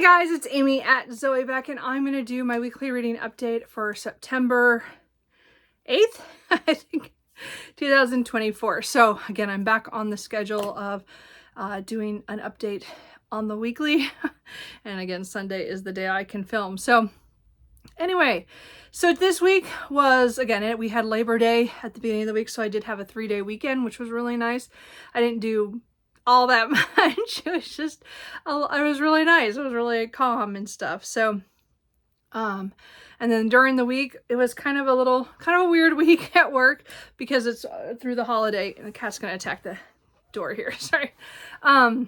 Hey guys, it's Amy at Zoe Beck, and I'm going to do my weekly reading update for September 8th, I think, 2024. So again, I'm back on the schedule of doing an update on the weekly. And again, Sunday is the day I can film. So anyway, so this week was, again, we had Labor Day at the beginning of the week, so I did have a 3-day weekend, which was really nice. I didn't do all that much. It was just, it was really nice. It was really calm and stuff. So, and then during the week, it was kind of a weird week at work because it's through the holiday, and the cat's gonna attack the door here. Sorry. I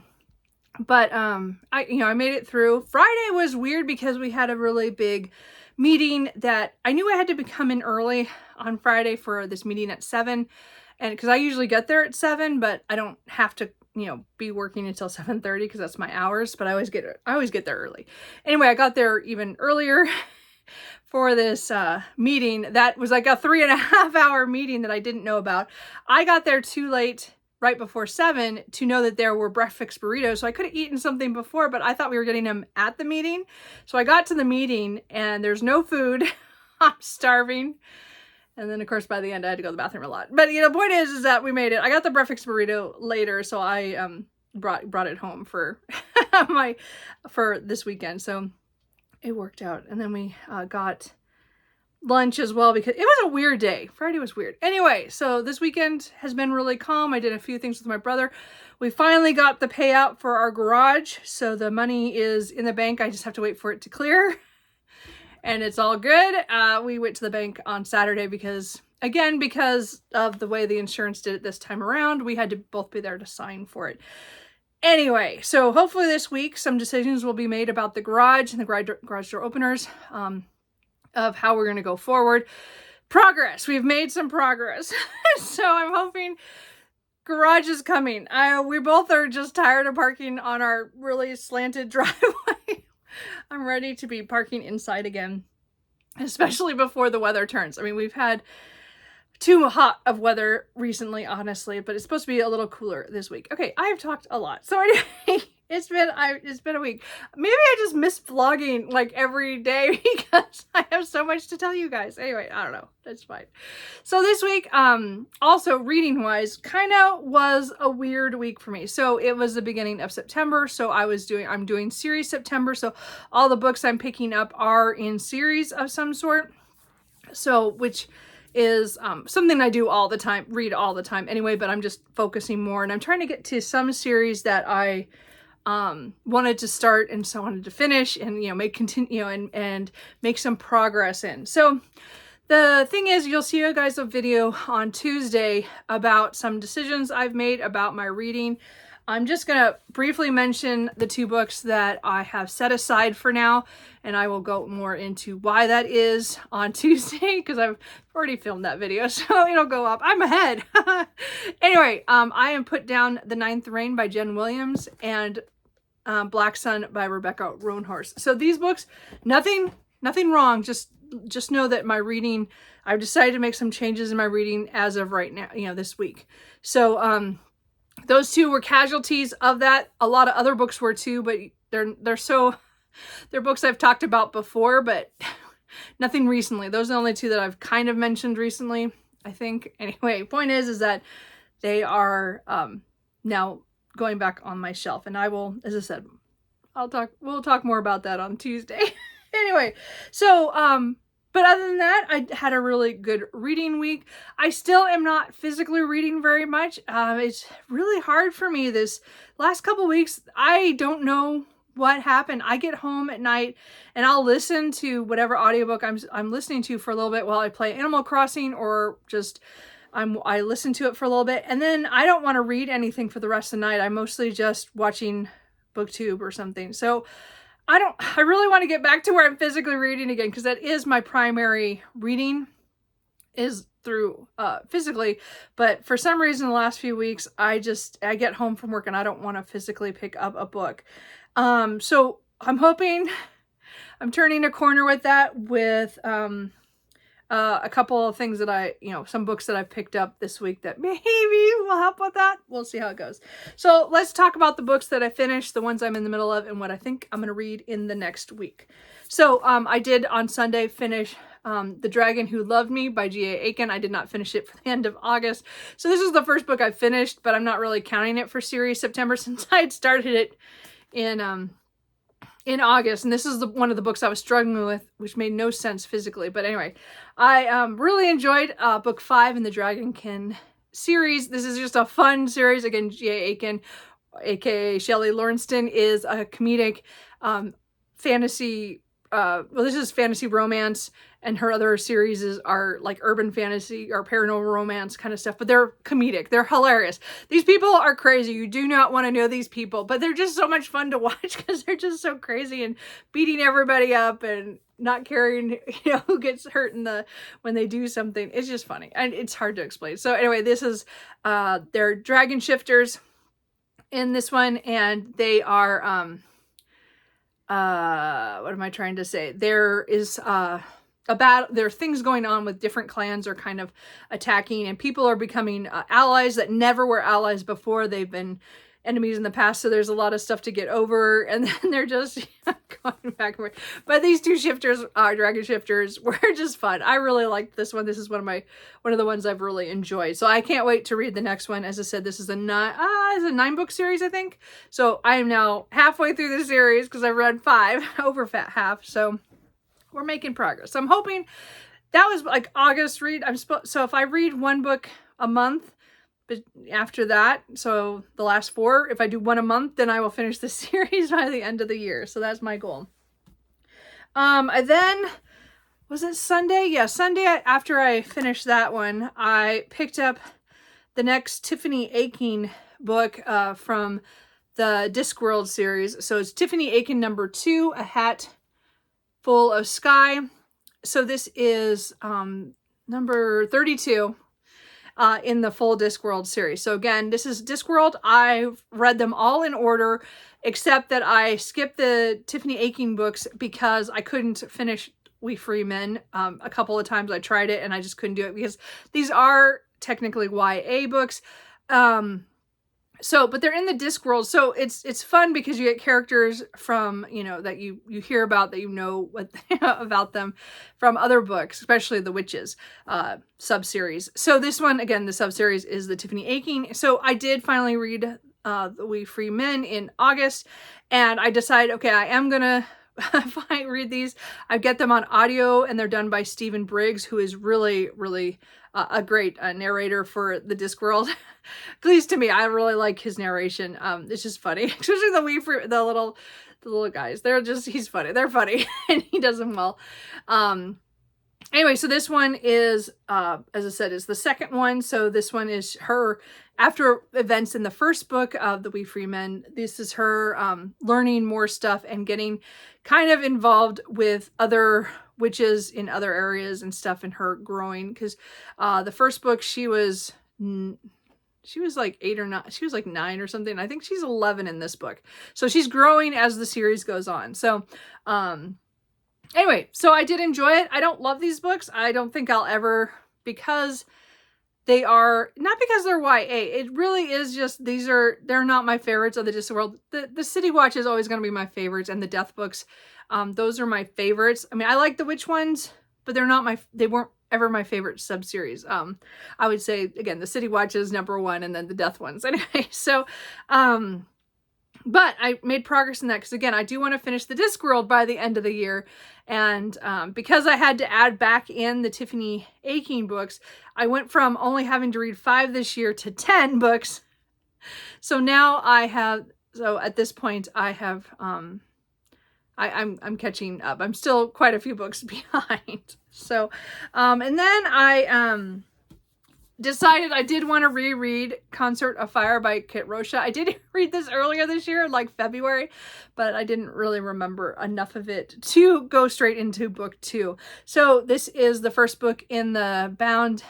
made it through. Friday was weird because we had a really big meeting that I knew I had to come in early on Friday for this meeting at 7. And because I usually get there at 7, but I don't have to, be working until 7:30 because that's my hours, but I always get there early. Anyway, I got there even earlier for this meeting. That was like a 3.5-hour meeting that I didn't know about. I got there too late, right before 7, to know that there were breakfast burritos. So I could have eaten something before, but I thought we were getting them at the meeting. So I got to the meeting and there's no food. I'm starving. And then, of course, by the end, I had to go to the bathroom a lot. But, the point is that we made it. I got the breakfast burrito later, so I brought it home for for this weekend. So it worked out. And then we got lunch as well because it was a weird day. Friday was weird. Anyway, so this weekend has been really calm. I did a few things with my brother. We finally got the payout for our garage. So the money is in the bank. I just have to wait for it to clear. And it's all good. We went to the bank on Saturday because of the way the insurance did it this time around, we had to both be there to sign for it. Anyway, so hopefully this week some decisions will be made about the garage and the garage door openers, of how we're going to go forward. Progress. We've made some progress. So I'm hoping garage is coming. We both are just tired of parking on our really slanted driveway. I'm ready to be parking inside again, especially before the weather turns. I mean, we've had too hot of weather recently, honestly, but it's supposed to be a little cooler this week. Okay, I have talked a lot. So anyway, it's been a week. Maybe I just miss vlogging like every day because I have so much to tell you guys. Anyway, I don't know. That's fine. So this week, also reading wise, kind of was a weird week for me. So it was the beginning of September. So I'm doing series September. So all the books I'm picking up are in series of some sort. So, which is something I do all the time, read all the time anyway, but I'm just focusing more, and I'm trying to get to some series that I wanted to start and so wanted to finish and, and make some progress in. So the thing is, you'll see you guys a video on Tuesday about some decisions I've made about my reading. I'm just going to briefly mention the 2 books that I have set aside for now, and I will go more into why that is on Tuesday because I've already filmed that video, so it'll go up. I'm ahead. Anyway, I am put down The Ninth Reign by Jen Williams and Black Sun by Rebecca Roanhorse. So these books, nothing wrong. Just know that my reading, I've decided to make some changes in my reading as of right now, this week. So, those 2 were casualties of that. A lot of other books were too, but they're books I've talked about before, but nothing recently. Those are the only 2 that I've kind of mentioned recently, I think. Anyway, point is that they are now going back on my shelf, and I will, as I said, we'll talk more about that on Tuesday. Anyway, so but other than that, I had a really good reading week. I still am not physically reading very much. It's really hard for me this last couple weeks. I don't know what happened. I get home at night and I'll listen to whatever audiobook I'm listening to for a little bit while I play Animal Crossing, or just I listen to it for a little bit, and then I don't want to read anything for the rest of the night. I'm mostly just watching BookTube or something. So I really want to get back to where I'm physically reading again, because that is my primary reading, is through physically. But for some reason the last few weeks, I get home from work and I don't want to physically pick up a book. So I'm hoping I'm turning a corner with that with a couple of things that some books that I've picked up this week that maybe will help with that. We'll see how it goes. So let's talk about the books that I finished, the ones I'm in the middle of, and what I think I'm going to read in the next week. So I did on Sunday finish The Dragon Who Loved Me by G.A. Aiken. I did not finish it for the end of August. So this is the first book I finished, but I'm not really counting it for series September since I had started it in August. And this is one of the books I was struggling with, which made no sense physically. But anyway, I really enjoyed book 5 in the Dragonkin series. This is just a fun series. Again, G.A. Aiken, aka Shelley Lawrenston, is a comedic fantasy. Well, this is fantasy romance, and her other series are like urban fantasy or paranormal romance kind of stuff, but they're comedic. They're hilarious. These people are crazy. You do not want to know these people, but they're just so much fun to watch because they're just so crazy and beating everybody up and not caring, who gets hurt when they do something. It's just funny, and it's hard to explain. So anyway, this is, they're dragon shifters in this one, and they are, what am I trying to say? There is there are things going on with different clans are kind of attacking, and people are becoming allies that never were allies before. They've been enemies in the past, so there's a lot of stuff to get over, and then they're just going back and forth. But these two shifters, dragon shifters, were just fun. I really liked this one. This is one of the ones I've really enjoyed. So I can't wait to read the next one. As I said, this is a 9-book series, I think. So I am now halfway through the series because I've read 5, over half. So we're making progress. So I'm hoping that was like August read. So if I read one book a month, but after that, so the last 4, if I do one a month, then I will finish the series by the end of the year. So that's my goal. Then, was it Sunday? Yeah, Sunday after I finished that one, I picked up the next Tiffany Aching book from the Discworld series. So it's Tiffany Aching number 2, A Hat Full of Sky. So this is number 32. In the full Discworld series. So again, this is Discworld. I've read them all in order, except that I skipped the Tiffany Aching books because I couldn't finish We Free Men. A couple of times I tried it and I just couldn't do it because these are technically YA books. But they're in the Discworld, so it's fun because you get characters from, that you hear about, that what about them from other books, especially the witches sub-series. So this one, again, the sub-series is the Tiffany Aching. So I did finally read the We Free Men in August, and I decided, okay, I am gonna read these. I get them on audio, and they're done by Stephen Briggs, who is really, really a great narrator for the Discworld. At least to me, I really like his narration. It's just funny, especially the little guys. He's funny. They're funny, and he does them well. Anyway, so this one is, as I said, is the second one. So this one is her after events in the first book of the We Free Men. This is her learning more stuff and getting kind of involved with other witches in other areas and stuff, and her growing, because the first book she was like 8 or 9. She was like 9 or something. I think she's 11 in this book. So she's growing as the series goes on. So anyway, so I did enjoy it. I don't love these books. I don't think I'll ever, because they are, not because they're YA. It really is just, they're not my favorites of the Discworld. The City Watch is always going to be my favorites, and the Death books, those are my favorites. I mean, I like the witch ones, but they weren't ever my favorite sub-series. I would say, again, the City Watch is number 1, and then the Death ones. Anyway, so, but I made progress in that because, again, I do want to finish the Discworld by the end of the year. And because I had to add back in the Tiffany Aching books, I went from only having to read 5 this year to 10 books. So now at this point, I have, I'm catching up. I'm still quite a few books behind. So, and then I decided I did want to reread Concert of Fire by Kit Rocha. I did read this earlier this year, like February, but I didn't really remember enough of it to go straight into book 2. So this is the first book in the Bound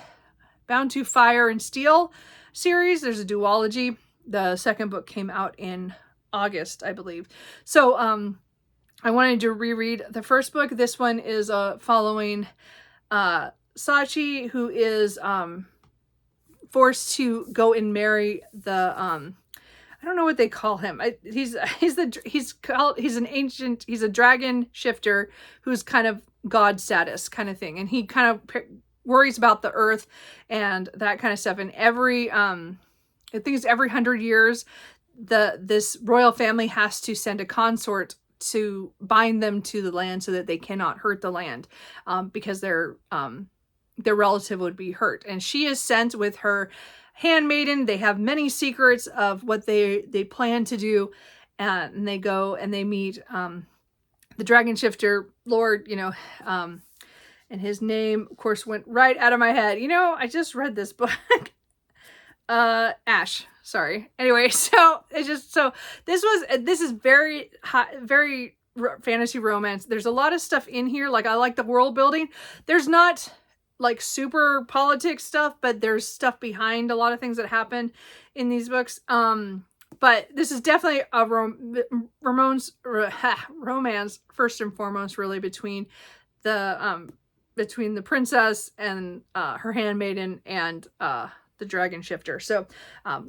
to Fire and Steel series. There's a duology. The second book came out in August, I believe. So I wanted to reread the first book. This one is following Sachi, who is forced to go and marry the I don't know what they call him. He's a dragon shifter who's kind of god status kind of thing, and he kind of worries about the earth and that kind of stuff. And I think it's every 100 years, this royal family has to send a consort to bind them to the land so that they cannot hurt the land, because their relative would be hurt. And she is sent with her handmaiden. They have many secrets of what they plan to do, and they go and they meet the dragon shifter lord, and his name, of course, went right out of my head. I just read this book. Ash. Sorry. Anyway, so this is very high, very fantasy romance. There's a lot of stuff in here. Like, I like the world building. There's not like super politics stuff, but there's stuff behind a lot of things that happen in these books. But this is definitely a romance first and foremost, really, between the princess and her handmaiden and the dragon shifter. So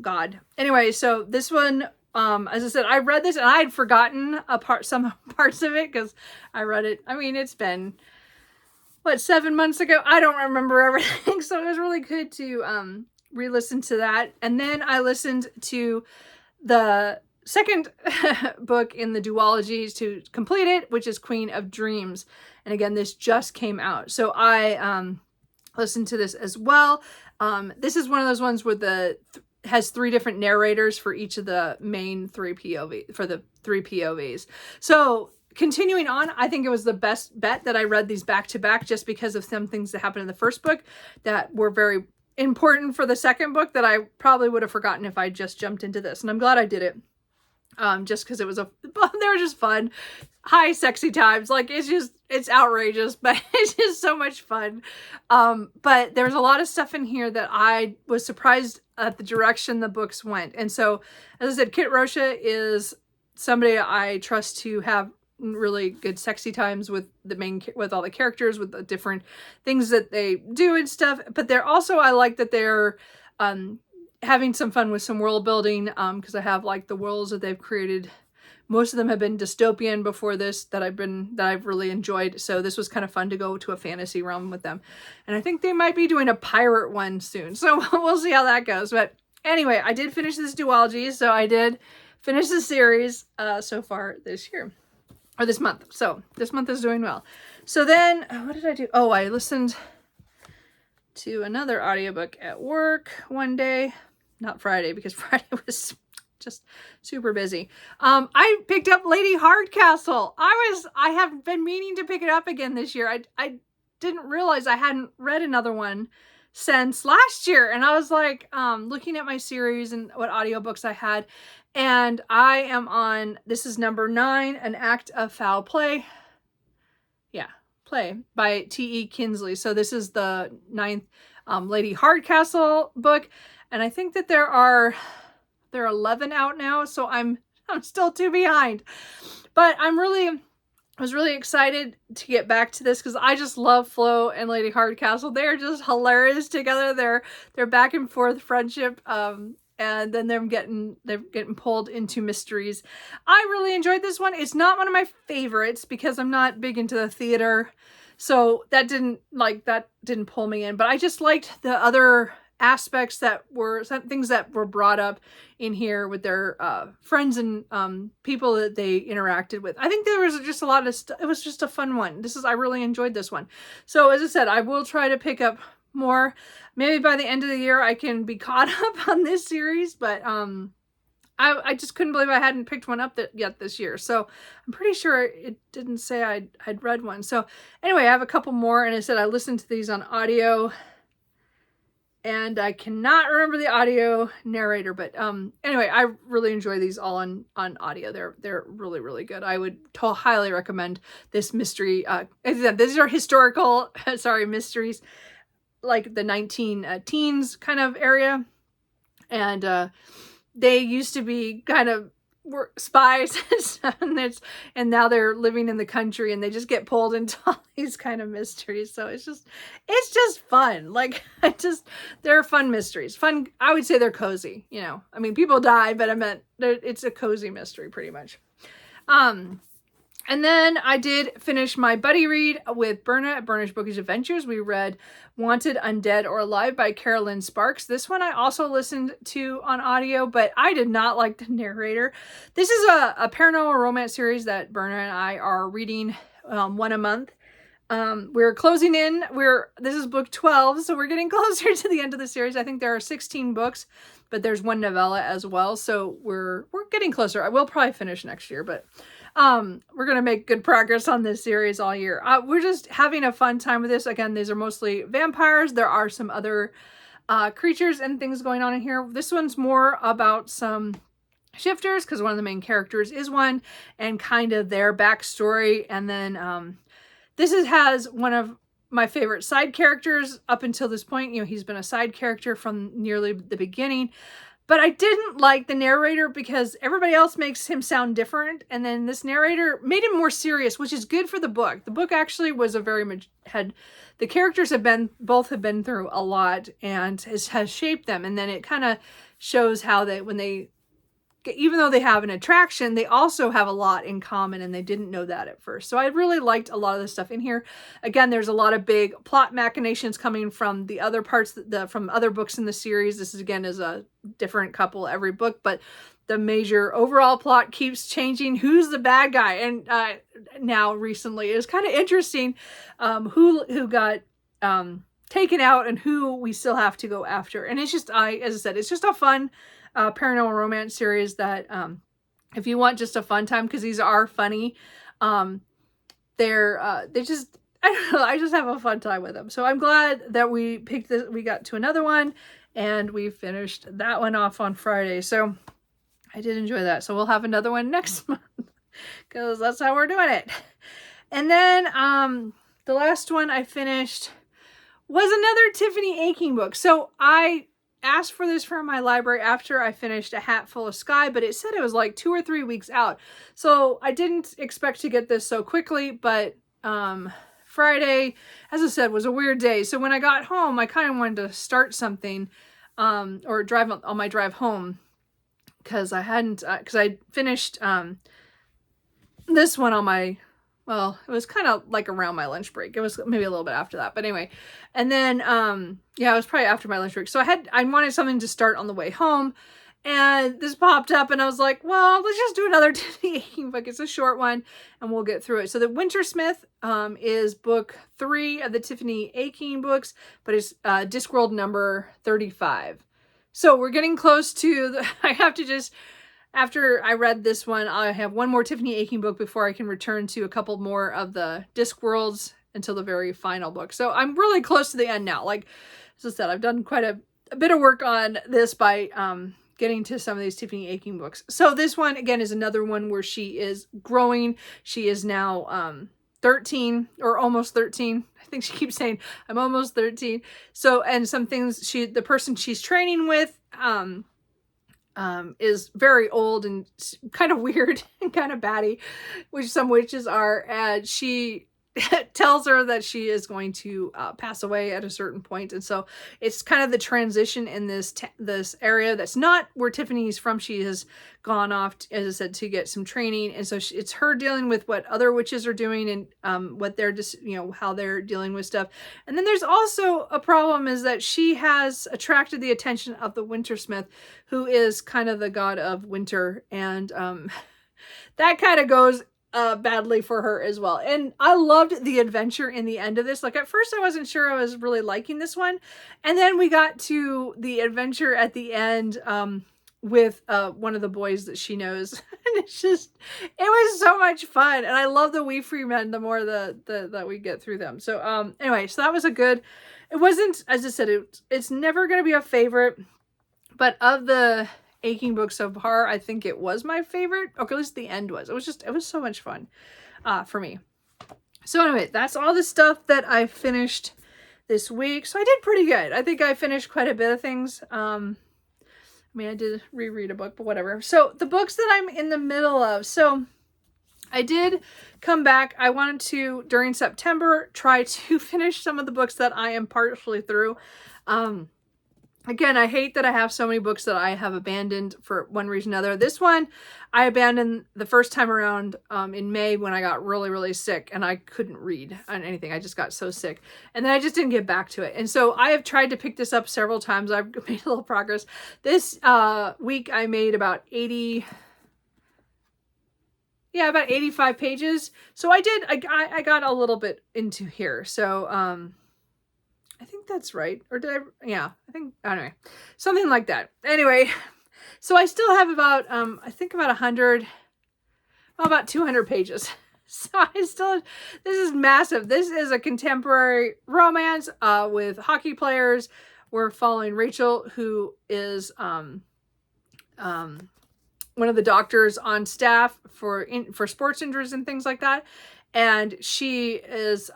God. Anyway, so this one, as I said, I read this and I had forgotten some parts of it because I read it. I mean, it's been 7 months ago. I don't remember everything, so it was really good to re-listen to that. And then I listened to the second book in the duology to complete it, which is Queen of Dreams. And again, this just came out, so I listened to this as well. This is one of those ones where has 3 different narrators for each of the main 3 POVs. So continuing on, I think it was the best bet that I read these back to back, just because of some things that happened in the first book that were very important for the second book that I probably would have forgotten if I just jumped into this. And I'm glad I did it. Just because they were just fun, high sexy times. Like, it's outrageous, but it's just so much fun. But there's a lot of stuff in here that I was surprised at the direction the books went. And so, as I said, Kit Rocha is somebody I trust to have really good sexy times with with all the characters, with the different things that they do and stuff. But they're also, I like that they're having some fun with some world building, because I have like the worlds that they've created. Most of them have been dystopian before this that I've really enjoyed. So this was kind of fun to go to a fantasy realm with them. And I think they might be doing a pirate one soon, so we'll see how that goes. But anyway, I did finish this duology, so I did finish the series so far this year, or this month. So this month is doing well. So then what did I do? Oh, I listened to another audiobook at work one day. Not Friday, because Friday was just super busy. I picked up Lady Hardcastle. I have been meaning to pick it up again this year. I didn't realize I hadn't read another one since last year. And I was like, looking at my series and what audiobooks I had. And I am on, this is number 9, An Act of Foul Play. Yeah, Play by T.E. Kinsley. So this is the 9th Lady Hardcastle book. And I think that there are 11 out now, so I'm still 2 behind. But I was really excited to get back to this because I just love Flo and Lady Hardcastle. They're just hilarious together. They're back and forth friendship, and then they're getting pulled into mysteries. I really enjoyed this one. It's not one of my favorites because I'm not big into the theater, so that didn't pull me in. But I just liked the other aspects that were some things that were brought up in here with their friends and people that they interacted with. I think there was just a lot of stuff. It was just a fun one. I really enjoyed this one. So as I said, I will try to pick up more. Maybe by the end of the year I can be caught up on this series, but I just couldn't believe I hadn't picked one up yet this year. So I'm pretty sure it didn't say I'd read one. So anyway, I have a couple more, and I said I listened to these on audio. And I cannot remember the audio narrator, but anyway, I really enjoy these all on audio. They're really, really good. I would highly recommend this mystery. These are historical, mysteries, like the 19 teens kind of area. And they used to be kind of were spies and now they're living in the country and they just get pulled into all these kind of mysteries. So it's just fun. Like they're fun mysteries. Fun. I would say they're cozy, you know. I mean, people die, but I meant it's a cozy mystery pretty much. And then I did finish my buddy read with Berna at Berna's Bookish Adventures. We read Wanted, Undead, or Alive by Carolyn Sparks. This one I also listened to on audio, but I did not like the narrator. This is a paranormal romance series that Berna and I are reading one a month. We're closing in. This is book 12, so we're getting closer to the end of the series. I think there are 16 books, but there's one novella as well, so we're getting closer. I will probably finish next year, but we're gonna make good progress on this series all year. We're just having a fun time with this. Again, these are mostly vampires. There are some other creatures and things going on in here. This one's more about some shifters, because one of the main characters is one, and kind of their backstory. And then has one of my favorite side characters up until this point. You know, he's been a side character from nearly the beginning. But I didn't like the narrator because everybody else makes him sound different. And then this narrator made him more serious, which is good for the book. The book actually was the characters have been through a lot and has shaped them. And then it kind of shows how even though they have an attraction, they also have a lot in common, and they didn't know that at first. So I really liked a lot of the stuff in here. Again, there's a lot of big plot machinations coming from the other parts, from other books in the series. This is a different couple every book, but the major overall plot keeps changing. Who's the bad guy? And now recently it's kind of interesting who got taken out and who we still have to go after. And it's just, as I said, it's just a fun paranormal romance series that if you want just a fun time, because these are funny, they just, I don't know, I just have a fun time with them. So I'm glad that we picked this. We got to another one and we finished that one off on Friday. So I did enjoy that. So we'll have another one next month because that's how we're doing it. And then the last one I finished was another Tiffany Aching book. So I asked for this from my library after I finished A Hat Full of Sky, but it said it was like 2 or 3 weeks out. So I didn't expect to get this so quickly, but Friday, as I said, was a weird day. So when I got home, I kind of wanted to start something or drive on my drive home because I finished this one on my, well, it was kind of like around my lunch break. It was maybe a little bit after that, but anyway. And then, yeah, it was probably after my lunch break. So I wanted something to start on the way home, and this popped up and I was like, well, let's just do another Tiffany Aching book. It's a short one and we'll get through it. So the Wintersmith is book 3 of the Tiffany Aching books, but it's Discworld number 35. So we're getting close to after I read this one, I have one more Tiffany Aching book before I can return to a couple more of the Discworlds until the very final book. So I'm really close to the end now. Like, as I said, I've done quite a bit of work on this by getting to some of these Tiffany Aching books. So this one, again, is another one where she is growing. She is now 13 or almost 13. I think she keeps saying, I'm almost 13. So, and some things the person she's training with, is very old and kind of weird and kind of batty, which some witches are, and she tells her that she is going to pass away at a certain point. And so it's kind of the transition in this area that's not where Tiffany's from. She has gone off, as I said, to get some training. And so it's her dealing with what other witches are doing and what they're just, how they're dealing with stuff. And then there's also a problem is that she has attracted the attention of the Wintersmith, who is kind of the god of winter. And that kind of goes badly for her as well. And I loved the adventure in the end of this. Like, at first I wasn't sure I was really liking this one, and then we got to the adventure at the end with one of the boys that she knows, and it was so much fun. And I love the Wee Free Men the more that we get through them. So anyway, so that was it wasn't, as I said, it's never going to be a favorite, but of the Aching book so far, I think it was my favorite. Okay, at least the end was. It was so much fun for me. So anyway, that's all the stuff that I finished this week. So I did pretty good. I think I finished quite a bit of things. I mean, I did reread a book, but whatever. So the books that I'm in the middle of. So I did come back. I wanted to, during September, try to finish some of the books that I am partially through. Again, I hate that I have so many books that I have abandoned for one reason or another. This one, I abandoned the first time around in May when I got really, really sick and I couldn't read on anything. I just got so sick. And then I just didn't get back to it. And so I have tried to pick this up several times. I've made a little progress. This week I made about 85 pages. So I got a little bit into here. So, I think that's right. Or did I don't know. Something like that. Anyway, so I still have about, I think about 200 pages. So this is massive. This is a contemporary romance, with hockey players. We're following Rachel, who is, one of the doctors on staff for sports injuries and things like that. And she is,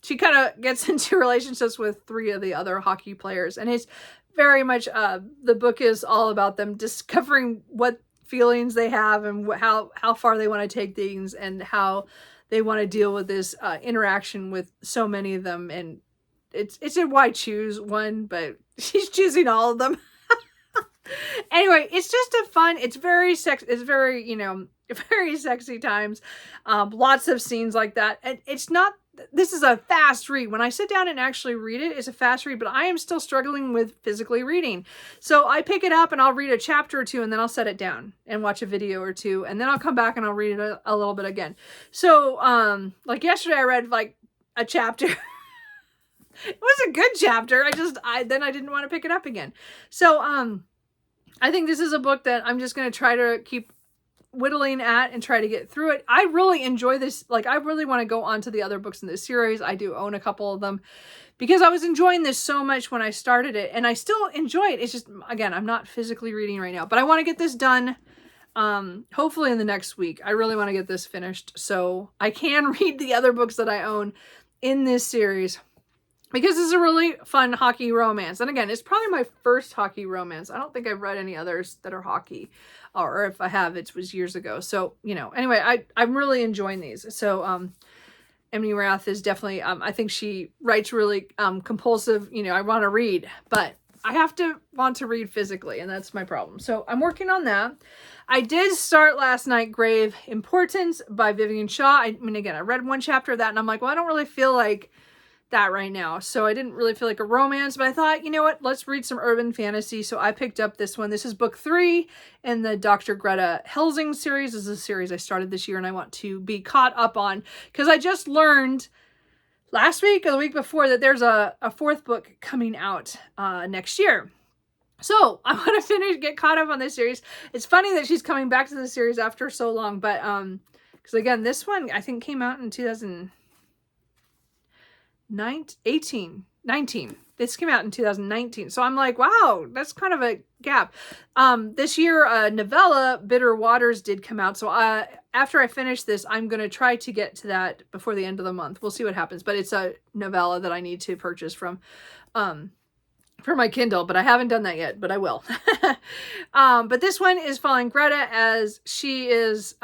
she kind of gets into relationships with 3 of the other hockey players. And it's very much, the book is all about them discovering what feelings they have and how far they want to take things and how they want to deal with this interaction with so many of them. And it's a why choose one, but she's choosing all of them. Anyway, it's just a fun, it's very very, very sexy times. Lots of scenes like that. And this is a fast read. When I sit down and actually read it, it's a fast read, but I am still struggling with physically reading. So I pick it up and I'll read a chapter or two and then I'll set it down and watch a video or two. And then I'll come back and I'll read it a little bit again. So, like yesterday I read like a chapter. It was a good chapter. Then I didn't want to pick it up again. So, I think this is a book that I'm just going to try to keep whittling at and try to get through it. I really enjoy this. Like, I really want to go on to the other books in this series. I do own a couple of them because I was enjoying this so much when I started it, and I still enjoy it. It's just, again, I'm not physically reading right now, but I want to get this done. Hopefully in the next week. I really want to get this finished so I can read the other books that I own in this series. Because it's a really fun hockey romance. And again, it's probably my first hockey romance. I don't think I've read any others that are hockey. Or if I have, it was years ago. So, anyway, I'm really enjoying these. So, Emily Rath is definitely, I think she writes really compulsive, I want to read. But I have to want to read physically, and that's my problem. So I'm working on that. I did start last night Grave Importance by Vivian Shaw. Again, I read one chapter of that, and I'm like, well, I don't really feel like that right now. So I didn't really feel like a romance, but I thought, you know what, let's read some urban fantasy. So I picked up this one. This is book 3 in the Dr. Greta Helsing series. This is a series I started this year and I want to be caught up on because I just learned last week or the week before that there's a 4th book coming out next year. So I want to get caught up on this series. It's funny that she's coming back to the series after so long, but because again, this one I think came out in 2019. This came out in 2019. So I'm like, wow, that's kind of a gap. This year, a novella, Bitter Waters, did come out. So after I finish this, I'm going to try to get to that before the end of the month. We'll see what happens. But it's a novella that I need to purchase for my Kindle, but I haven't done that yet, but I will. But this one is following Greta as she is,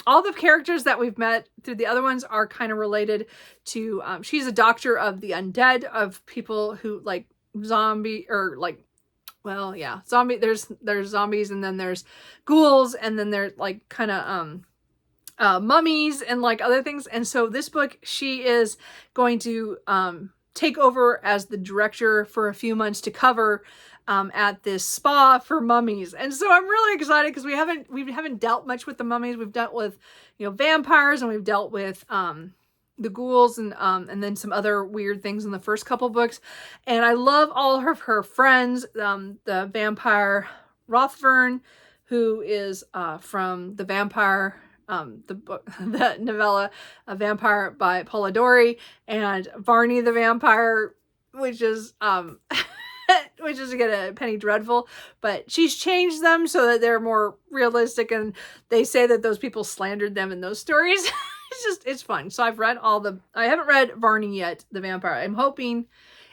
all the characters that we've met through the other ones are kind of related to, she's a doctor of the undead, of people who like zombie or like, well, yeah, zombie, there's zombies and then there's ghouls and then there's like kind of, mummies and like other things. And so this book, she is going to, take over as the director for a few months to cover at this spa for mummies. And so I'm really excited because we haven't dealt much with the mummies. We've dealt with, vampires, and we've dealt with the ghouls and then some other weird things in the first couple books. And I love all of her friends, the vampire Rothvern, who is from the vampire, the novella A Vampire by Polidori, and Varney the vampire, which is again a Penny Dreadful, but she's changed them so that they're more realistic, and they say that those people slandered them in those stories. It's fun. So I've read I haven't read Varney yet, the vampire. I'm hoping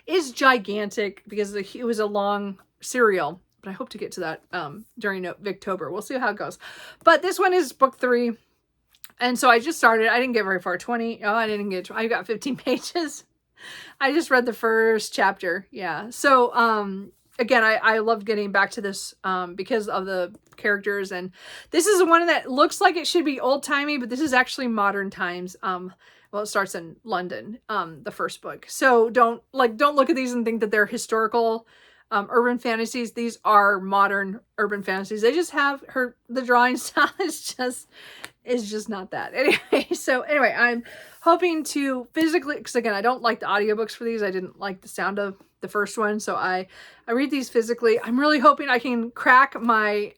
is gigantic because it was a long serial, but I hope to get to that during Victober. We'll see how it goes. But this one is book 3. And so I just started. I didn't get very far. I got 15 pages. I just read the first chapter. Yeah. So, again, I love getting back to this, because of the characters. And this is one that looks like it should be old timey, but this is actually modern times. Well, it starts in London, the first book. So don't look at these and think that they're historical, urban fantasies. These are modern urban fantasies. They just have the drawing style is just not that. Anyway, I'm hoping to physically, because again, I don't like the audiobooks for these. I didn't like the sound of the first one. So I read these physically. I'm really hoping I can crack my,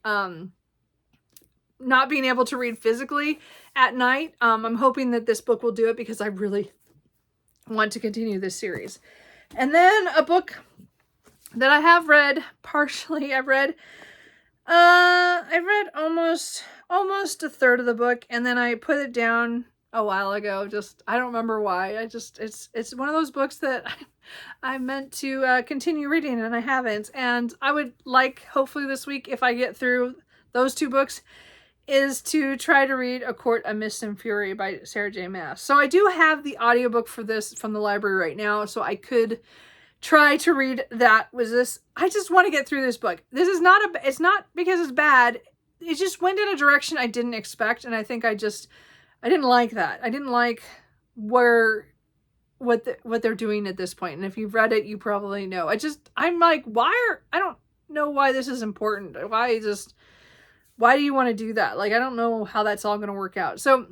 not being able to read physically at night. I'm hoping that this book will do it because I really want to continue this series. And then a book that I have read partially. I've read almost a third of the book, and then I put it down a while ago. I don't remember why. It's one of those books that I meant to continue reading, and I haven't. And I would like, hopefully this week, if I get through those 2 books, is to try to read A Court of Mist and Fury by Sarah J. Maas. So I do have the audiobook for this from the library right now, so I could try to read that. I just want to get through this book. It's not because it's bad. It just went in a direction I didn't expect, and I think I didn't like that. I didn't like what they're doing at this point. And if you've read it, you probably know. I'm like, I don't know why this is important. Why do you want to do that? Like, I don't know how that's all going to work out. So,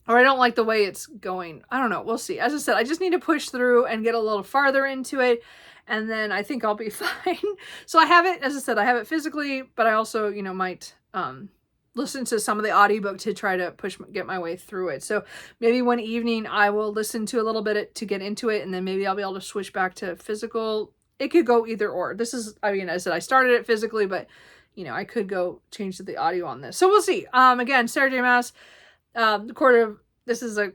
or I don't like the way it's going. I don't know. We'll see. As I said, I just need to push through and get a little farther into it, and then I think I'll be fine. So I have it, as I said, I have it physically, but I also, might listen to some of the audiobook to try to get my way through it. So maybe one evening I will listen to a little bit to get into it, and then maybe I'll be able to switch back to physical. It could go either or. As I said, I started it physically, but I could go change to the audio on this. So we'll see. Again, Sarah J. Maas, this is a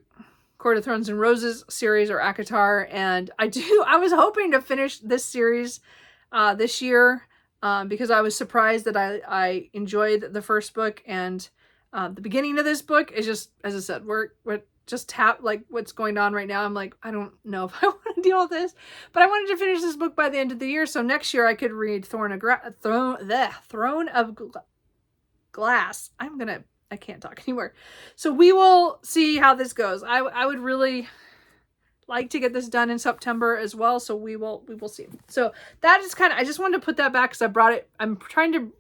Court of Thorns and Roses series, or ACOTAR. And I was hoping to finish this series, this year, because I was surprised that I enjoyed the first book, and the beginning of this book is just, as I said, we're just what's going on right now. I'm like, I don't know if I want to deal with this, but I wanted to finish this book by the end of the year, so next year I could read Throne of Glass. I can't talk anymore. So we will see how this goes. I would really like to get this done in September as well, so we will see. So that is I just wanted to put that back because I brought it. I'm trying to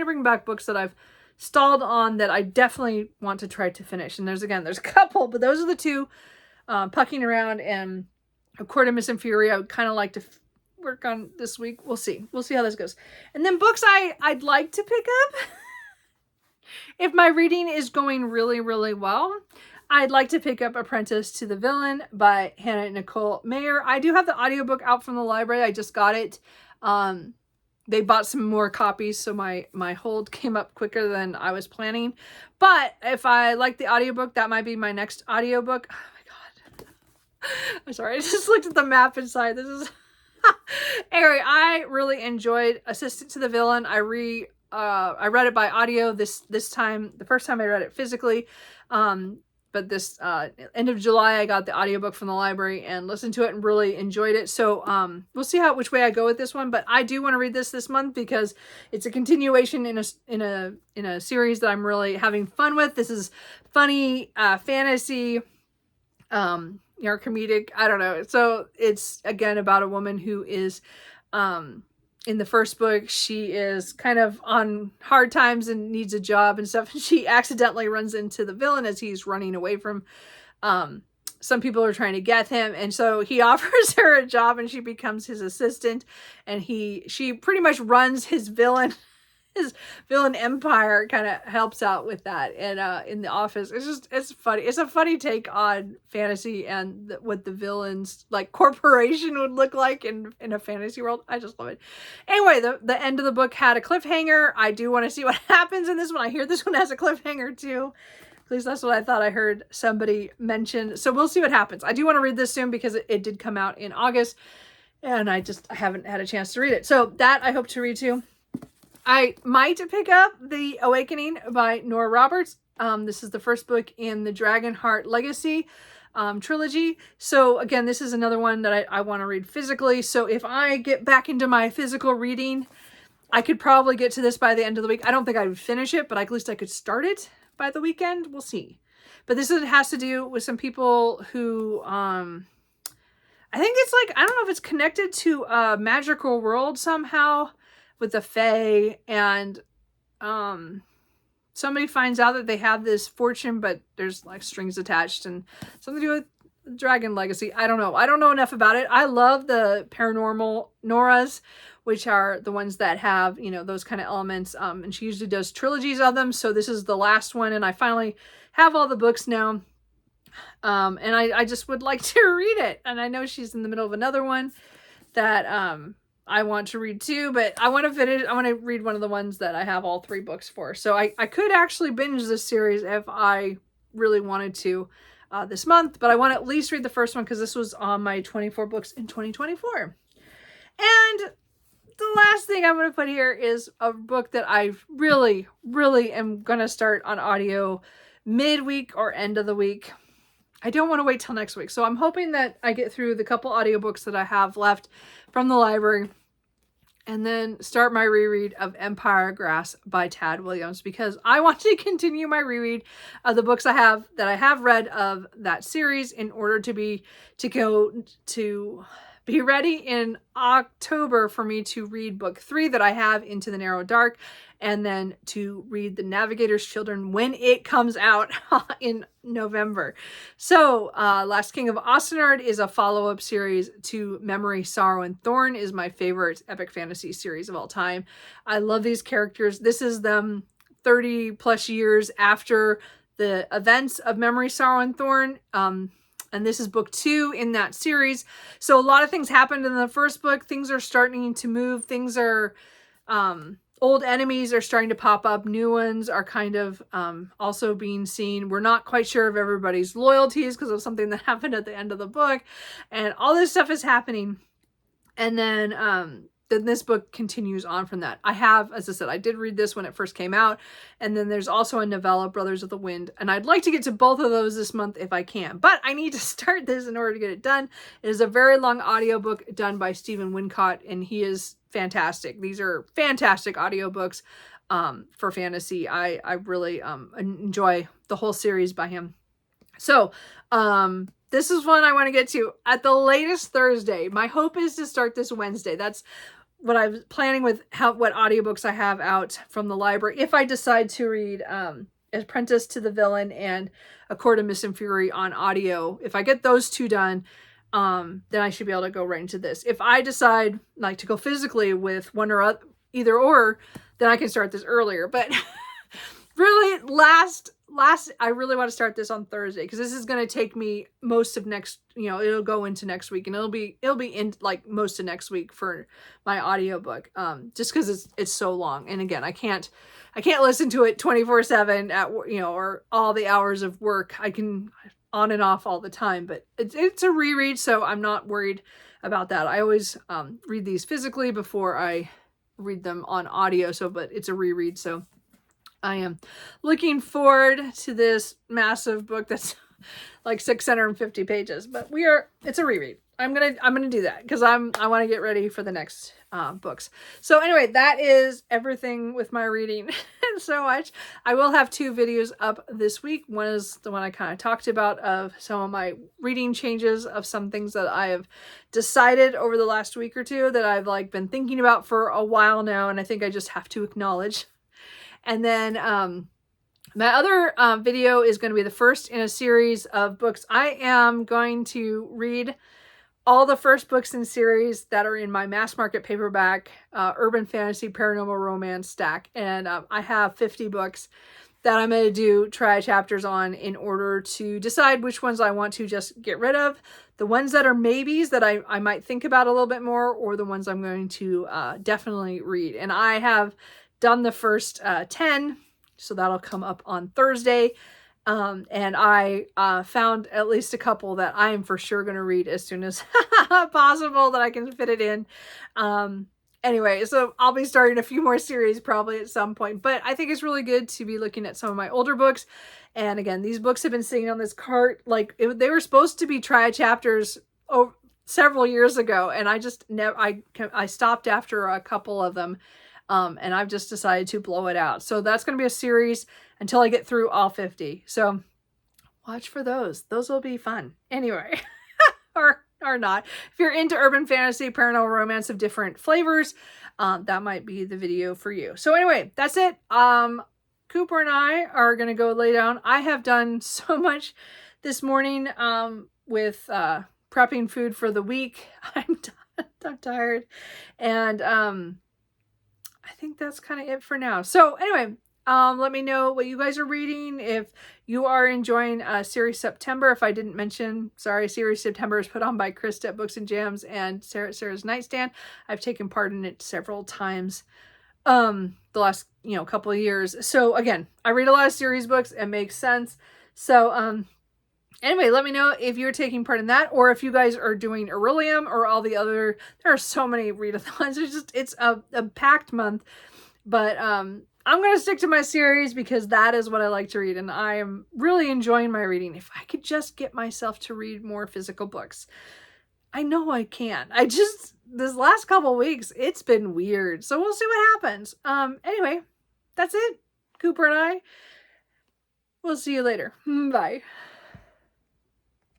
bring back books that I've stalled on that I definitely want to try to finish. And there's a couple, but those are the 2, Pucking Around and A Court of Mist and Fury. I would kind of like to work on this week. We'll see how this goes. And then books I'd like to pick up if my reading is going really, really well. I'd like to pick up Apprentice to the Villain by Hannah Nicole Mayer. I do have the audiobook out from the library. I just got it. They bought some more copies, so my hold came up quicker than I was planning. But if I like the audiobook, that might be my next audiobook. Oh my God. I'm sorry. I just looked at the map inside. This is... Anyway, I really enjoyed Assistant to the Villain. I read it by audio this time. The first time I read it physically. But this end of July, I got the audiobook from the library and listened to it and really enjoyed it. So we'll see which way I go with this one. But I do want to read this month because it's a continuation in a series that I'm really having fun with. This is funny fantasy, comedic. I don't know. So it's again about a woman who is in the first book, she is kind of on hard times and needs a job and stuff. And she accidentally runs into the villain as he's running away from, some people are trying to get him. And so he offers her a job and she becomes his assistant, and she pretty much runs his villain empire, kind of helps out with that. And in the office, it's funny. It's a funny take on fantasy and what the villain's corporation would look like in a fantasy world. I just love it. Anyway, the end of the book had a cliffhanger. I do want to see what happens in this one. I hear this one has a cliffhanger too. At least that's what I thought I heard somebody mention. So we'll see what happens. I do want to read this soon because it did come out in August, and I haven't had a chance to read it. So that I hope to read too. I might pick up The Awakening by Nora Roberts. This is the first book in the Dragonheart Legacy trilogy. So again, this is another one that I want to read physically. So if I get back into my physical reading, I could probably get to this by the end of the week. I don't think I would finish it, but at least I could start it by the weekend. We'll see. But this has to do with some people who, I think it's like, I don't know if it's connected to a magical world somehow with the Fae, and somebody finds out that they have this fortune, but there's like strings attached and something to do with Dragon Legacy. I don't know. I don't know enough about it. I love the paranormal Noras, which are the ones that have, you know, those kind of elements. And she usually does trilogies of them. So this is the last one, and I finally have all the books now. And I just would like to read it. And I know she's in the middle of another one that I want to read too, but I want to read one of the ones that I have all 3 books for. So I could actually binge this series if I really wanted to this month, but I want to at least read the first one because this was on my 24 books in 2024. And the last thing I'm going to put here is a book that I really, really am going to start on audio midweek or end of the week. I don't want to wait till next week. So I'm hoping that I get through the couple audiobooks that I have left from the library and then start my reread of Empire Grass by Tad Williams, because I want to continue my reread of the books that I have read of that series in order to be ready in October for me to read book 3 that I have, Into the Narrow Dark, and then to read The Navigator's Children when it comes out in November. So Last King of Ostenard is a follow-up series to Memory, Sorrow, and Thorn, is my favorite epic fantasy series of all time. I love these characters. This is them 30 plus years after the events of Memory, Sorrow, and Thorn. And this is book 2 in that series. So a lot of things happened in the first book. Things are starting to move. Things are, old enemies are starting to pop up. New ones are kind of also being seen. We're not quite sure of everybody's loyalties because of something that happened at the end of the book. And all this stuff is happening. And then this book continues on from that. I have, as I said, I did read this when it first came out. And then there's also a novella, Brothers of the Wind. And I'd like to get to both of those this month if I can. But I need to start this in order to get it done. It is a very long audiobook done by Stephen Wincott, and he is fantastic. These are fantastic audiobooks for fantasy. I really enjoy the whole series by him. So, this is one I want to get to at the latest Thursday. My hope is to start this Wednesday. That's what I was planning with what audiobooks I have out from the library. If I decide to read Apprentice to the Villain and A Court of Mist and Fury on audio, if I get those 2 done, then I should be able to go right into this. If I decide like to go physically with one or either or, then I can start this earlier. But really, I really want to start this on Thursday because this is going to take me most of next, it'll go into next week, and it'll be in like most of next week for my audiobook. Just because it's so long. And again, I can't listen to it 24/7 at, or all the hours of work. I can on and off all the time, but it's a reread. So I'm not worried about that. I always read these physically before I read them on audio. But it's a reread. So I am looking forward to this massive book that's like 650 pages, but it's a reread. I'm going to do that because I want to get ready for the next books. So anyway, that is everything with my reading so much. I will have 2 videos up this week. One is the one I kind of talked about of some of my reading changes of some things that I have decided over the last week or 2 that I've like been thinking about for a while now. And I think I just have to acknowledge. And then my other video is going to be the first in a series of books. I am going to read all the first books in series that are in my mass market paperback urban fantasy paranormal romance stack. And I have 50 books that I'm going to do try chapters on in order to decide which ones I want to just get rid of. The ones that are maybes that I might think about a little bit more, or the ones I'm going to definitely read. And I have done the first 10, so that'll come up on Thursday. And I found at least a couple that I am for sure going to read as soon as possible that I can fit it in. Anyway, so I'll be starting a few more series probably at some point, but I think it's really good to be looking at some of my older books. And again, these books have been sitting on this cart, like they were supposed to be try chapters several years ago, and I just never, I stopped after a couple of them, and I've just decided to blow it out. So that's going to be a series until I get through all 50. So watch for those. Those will be fun. Anyway, or not. If you're into urban fantasy, paranormal romance of different flavors, that might be the video for you. So anyway, that's it. Cooper and I are going to go lay down. I have done so much this morning with prepping food for the week. I'm tired. And I think that's kind of it for now. So anyway, let me know what you guys are reading. If you are enjoying Series September, if I didn't mention, sorry, Series September is put on by Krista at Books and Jams and Sarah's Nightstand. I've taken part in it several times the last, couple of years. So again, I read a lot of series books. It makes sense. So anyway, let me know if you're taking part in that, or if you guys are doing Aurelium or all the other, there are so many readathons. It's a packed month, but I'm going to stick to my series because that is what I like to read, and I am really enjoying my reading. If I could just get myself to read more physical books. I know I can. This last couple of weeks, it's been weird. So we'll see what happens. Anyway, that's it. Cooper and I. We'll see you later. Bye.